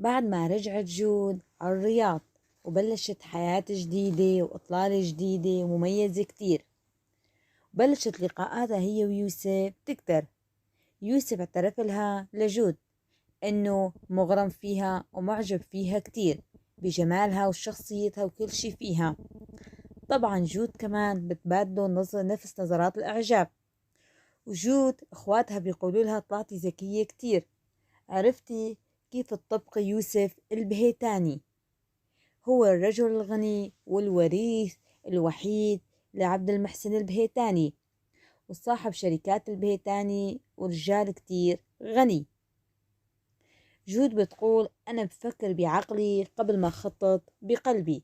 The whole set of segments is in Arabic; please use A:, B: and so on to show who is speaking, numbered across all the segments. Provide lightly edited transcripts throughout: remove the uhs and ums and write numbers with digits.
A: بعد ما رجعت جود على الرياض وبلشت حياة جديدة وإطلالة جديدة ومميزة كتير. بلشت لقاءاتها هي ويوسف تكتر. يوسف اعترف لها لجود إنه مغرم فيها ومعجب فيها كتير بجمالها وشخصيتها وكل شي فيها. طبعا جود كمان بتبادله نفس نظرات الإعجاب. وجود إخواتها بيقولوا لها طلعتي ذكية كتير، عرفتي كيف تطبقي يوسف البهيتاني، هو الرجل الغني والوريث الوحيد لعبد المحسن البهيتاني، وصاحب شركات البهيتاني ورجال كتير غني. جود بتقول أنا بفكر بعقلي قبل ما أخطط بقلبي،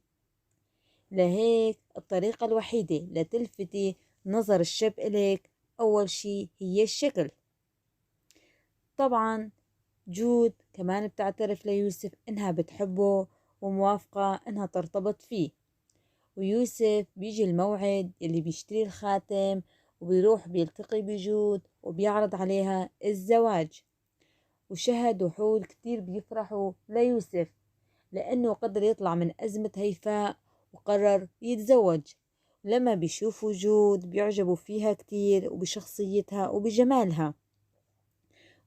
A: لهيك الطريقة الوحيدة لتلفتي نظر الشاب إليك أول شي هي الشكل. طبعا جود كمان بتعترف ليوسف إنها بتحبه وموافقة إنها ترتبط فيه. ويوسف بيجي الموعد اللي بيشتري الخاتم وبيروح بيلتقي بجود وبيعرض عليها الزواج. وشهد وحول كتير بيفرحوا ليوسف لأنه قدر يطلع من أزمة هيفاء وقرر يتزوج. لما بيشوفوا جود بيعجبوا فيها كتير وبشخصيتها وبجمالها،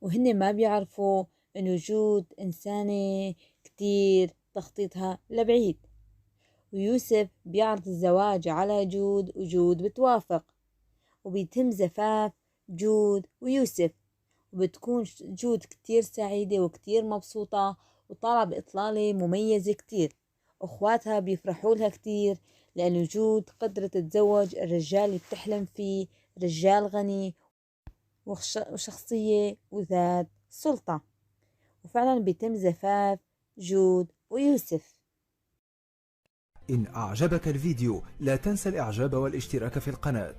A: وهن ما بيعرفوا إنه جود إنسانة كتير تخطيطها لبعيد. ويوسف بيعرض الزواج على جود وجود بتوافق، وبيتم زفاف جود ويوسف، وبتكون جود كتير سعيدة وكتير مبسوطة وطالعة بإطلالة مميزة كتير. أخواتها بيفرحوا لها كتير لأنه جود قدرت تتزوج الرجال اللي بتحلم فيه، رجال غني وشخصية وذات سلطة. وفعلا بيتم زفاف جود ويوسف.
B: إن أعجبك الفيديو لا تنسى الإعجاب والاشتراك في القناة.